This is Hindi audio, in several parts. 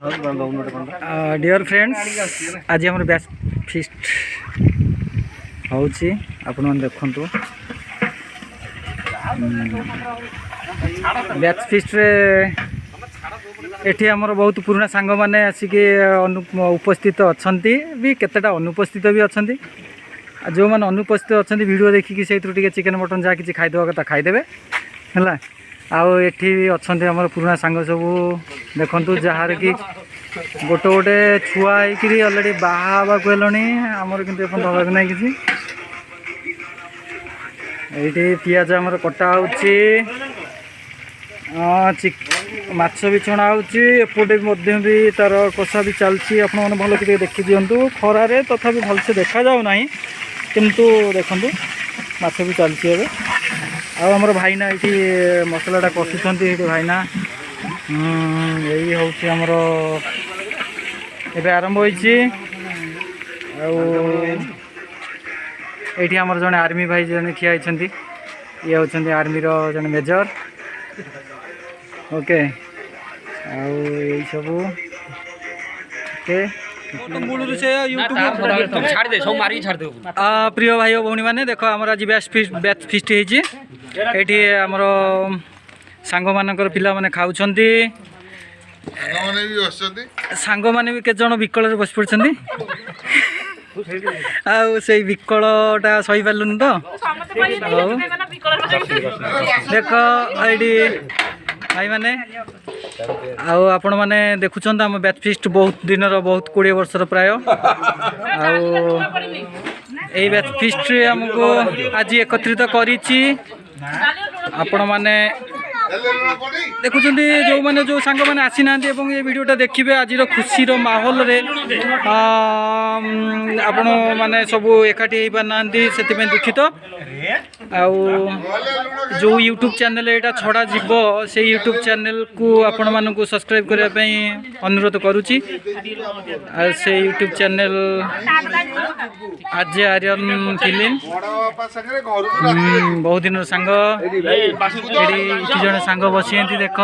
डियर फ्रेंड्स आज आम बैच फिस्ट होपन देखु बैच फिस्ट एठी आमर बहुत पुराना सांग मैंने आसिक उपस्थित अच्छा भी केतेटा अनुपस्थित भी अच्छा जो मैंने अनुपस्थित अच्छा वीडियो देखिकी से चिकेन मटन जहाँ कि खाईदेवा कथा खाईदेवे है आउ एठी अच्छा आमर पुराना सांग सब देखु जार कि गोटे गोटे छुआ होकर अलरेडी बाहा कहलनी आमर कि हवाक ना कि ये पियाज आमर कटा माछ भी छणा होपटे भी तार कषा भी चलती आप भल कि देखी दिंतु खरारे तथापि भलसे देखा जाऊना किंतु देखु माछ भी चलती है आमर भाईना ये मसलाटा कषुंट भाईना यही हूँ आमर एबे आरंभ होइछि एठी आमर जने आर्मी भाई जने ठिया होइछन्ती ये होछन्ती आर्मी रो जने मेजर ओके यही सब ओके प्रिय भाई भौणी मैंने देख आमर आज बैच फिस्ट होइछि एठी आमर सांग मानकर पिला माने खाउछन्ती सांग माने भी केत जन विकल बस पड़छन्ती से विकलटा सही पार्लुन तो देख ये भाई मैंने आपण मैंने देखुं आम बैच फिस्ट बहुत दिन बहुत 20 वर्षर प्राय आई बैच फिस्ट आमको आज एकत्रित करिछि आपण माने देखुं जो मैंने जो सांग मैंने आसी ना ये वीडियोटा देखिए आज खुशी माहौल रे आपण माने सब एकाठी हो पारना से दुखित जो यूट्यूब चैनल यहाँ छड़ा जीव से यूट्यूब चैनल को आपण मानक सब्सक्राइब करने अनुरोध करुच्ची से यूट्यूब चैनल आज आर्यन फिल्म बहुत दिन सांग जन सांग बसी देख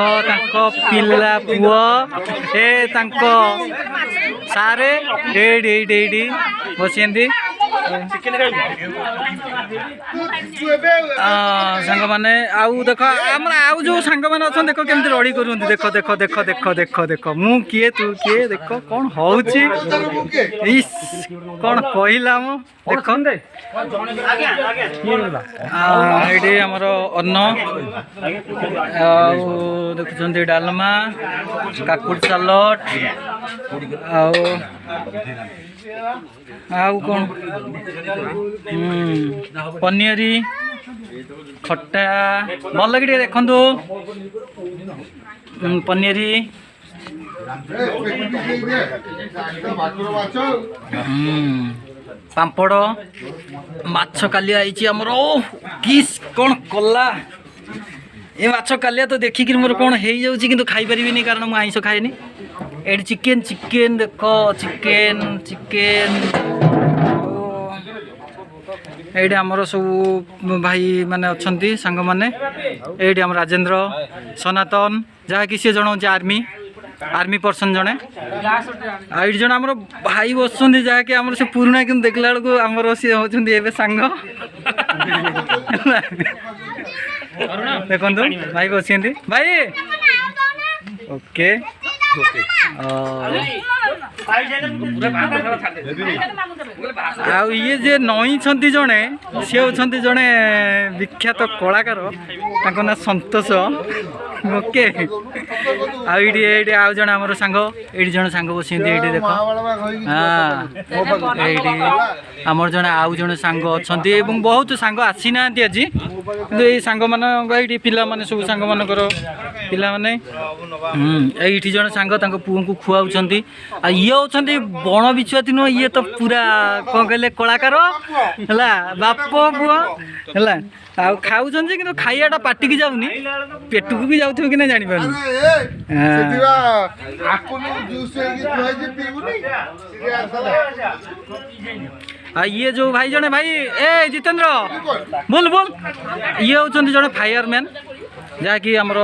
पिला पुओ ए सारे बसी सांग मैंने आउ देख आउ जो सांग मैंने अच्छा देख केमती रड़ी कर देख देख देख देख देख देख मु किए तू किए देख कौन हूँ कौन कहला मु देख ये आमर अन्न देखुं डालमा काकुड़ सालड आउ कौन पनीरी खट्टा भल लगे देखु पनीरी पापड़ माछ काली आई आमर किस कौन कला ये माछ कालिया तो देखिक मोर कौन हो जाऊँगी कि खाई पारि कारण मुझे आइंस खाएनी ये चिकेन चिकेन देख चिकेन चिकेन ये आमर सब भाई माने अच्छा सांग मैंने ये आम राजेन्द्र सनातन जहाँ कि सी जन आर्मी आर्मी पर्सन जड़े आई जन आम भाई बस जहाँकि आम से पुराना कि देखला बेलू आमर सी होती सांग देखु भाई बस भाई ओके ये जे नई जड़े सी होती जड़े विख्यात कलाकार ना संतोष ओके आउे आउ जन आम सांग ये जन सांग बस देख हाँ ये आमर जड़े आउ जन सांग अच्छा बहुत सांग आसी ना आज कि सांग मान पिला माने सब सांग मानकर पिला माने ये जन सांग पुओं को खुआउछन्ती ये होती बण बिछुआती नुह ये तो पूरा कौन कहले कलाकार है बाप पुओ है आउ खाऊन कि खाइाटा पाटिकी जाऊनी पेट को भी जाऊ कि ना जापर ये जो भाई जने भाई ए जितेंद्र बोल बोल ये होती जड़े फायरमैन ଯାହାକି ଆମର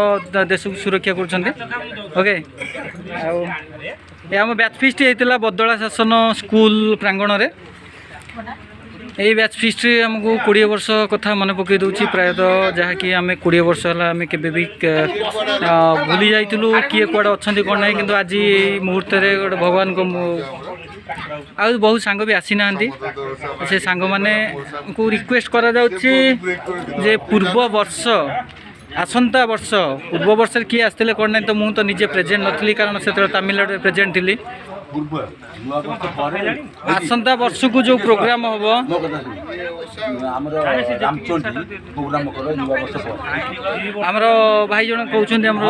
ଦେଶକୁ ସୁରକ୍ଷା କରୁଛନ୍ତି। ଓକେ ଆଉ ଏ ଆମ ବ୍ୟାଚ୍ ଫିଷ୍ଟ ହେଇଥିଲା ବଦଳା ଶାସନ ସ୍କୁଲ ପ୍ରାଙ୍ଗଣରେ। এই ব্যাচ ফিস্টରେ ଆମକୁ 20 ବର୍ଷ କଥା ମନେ ପକାଇ ଦେଉଛି ପ୍ରାୟତଃ, ଯାହାକି ଆମେ 20 ବର୍ଷ ହେଲା ଆମେ କେବେ ବି ଭୁଲି ଯାଇଥିଲୁ କିଏ କୁଆଡ଼େ ଅଛନ୍ତି କ'ଣ ନାହିଁ, କିନ୍ତୁ ଆଜି ଏଇ ମୁହୂର୍ତ୍ତରେ ଗୋଟେ ଭଗବାନଙ୍କ ଆଉ ବହୁତ ସାଙ୍ଗ ବି ଆସିନାହାନ୍ତି। ସେ ସାଙ୍ଗମାନଙ୍କୁ ରିକ୍ୱେଷ୍ଟ କରାଯାଉଛି ଯେ ପୂର୍ବ ବର୍ଷ ଆସନ୍ତା ବର୍ଷ ପୂର୍ବ ବର୍ଷରେ କିଏ ଆସିଥିଲେ କ'ଣ ନାହିଁ, ତ ମୁଁ ତ ନିଜେ ପ୍ରେଜେଣ୍ଟ ନଥିଲି କାରଣ ସେତେବେଳେ ତାମିଲନାଡ଼ୁରେ ପ୍ରେଜେଣ୍ଟ ଥିଲି। ଆସନ୍ତା ବର୍ଷକୁ ଯେଉଁ ପ୍ରୋଗ୍ରାମ ହେବ ଆମର ଭାଇ ଜଣେ କହୁଛନ୍ତି, ଆମର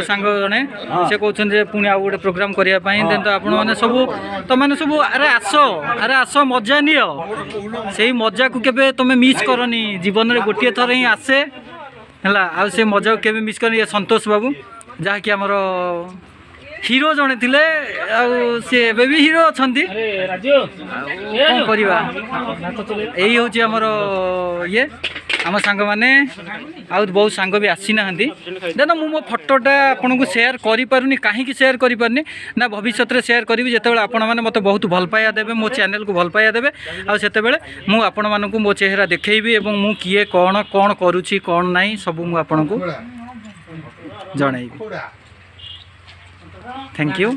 ସାଙ୍ଗ ଜଣେ ସେ କହୁଛନ୍ତି ଯେ ପୁଣି ଆଉ ଗୋଟେ ପ୍ରୋଗ୍ରାମ କରିବା ପାଇଁ, ଦେନ୍ ତ ଆପଣମାନେ ସବୁ ତମାନେ ସବୁ ଆରେ ଆସ ମଜା ନିଅ। ସେଇ ମଜାକୁ କେବେ ତମେ ମିସ୍ କରନି, ଜୀବନରେ ଗୋଟିଏ ଥର ହିଁ ଆସେ ହେଲା, ଆଉ ସେ ମଜାକୁ କେବେ ମିସ୍ କରନି। ସନ୍ତୋଷ ବାବୁ ଯାହାକି ଆମର ହିରୋ ଜଣେ ଥିଲେ, ଆଉ ସେ ଏବେ ବି ହିରୋ ଅଛନ୍ତି, କ'ଣ କରିବା। ଏଇ ହେଉଛି ଆମର ଇଏ ଆମ ସାଙ୍ଗମାନେ, ଆଉ ବହୁତ ସାଙ୍ଗ ବି ଆସିନାହାନ୍ତି। ଦେନ ମୁଁ ମୋ ଫଟୋଟା ଆପଣଙ୍କୁ ସେୟାର କରିପାରୁନି, କାହିଁକି ସେୟାର କରିପାରୁନି ନା ଭବିଷ୍ୟତରେ ସେୟାର କରିବି ଯେତେବେଳେ ଆପଣମାନେ ମୋତେ ବହୁତ ଭଲ ପାଇବା ଦେବେ, ମୋ ଚ୍ୟାନେଲକୁ ଭଲ ପାଇବା ଦେବେ, ଆଉ ସେତେବେଳେ ମୁଁ ଆପଣମାନଙ୍କୁ ମୋ ଚେହେରା ଦେଖେଇବି ଏବଂ ମୁଁ କିଏ କ'ଣ କରୁଛି କ'ଣ ନାହିଁ ସବୁ ମୁଁ ଆପଣଙ୍କୁ ଜଣାଇବି। Thank you.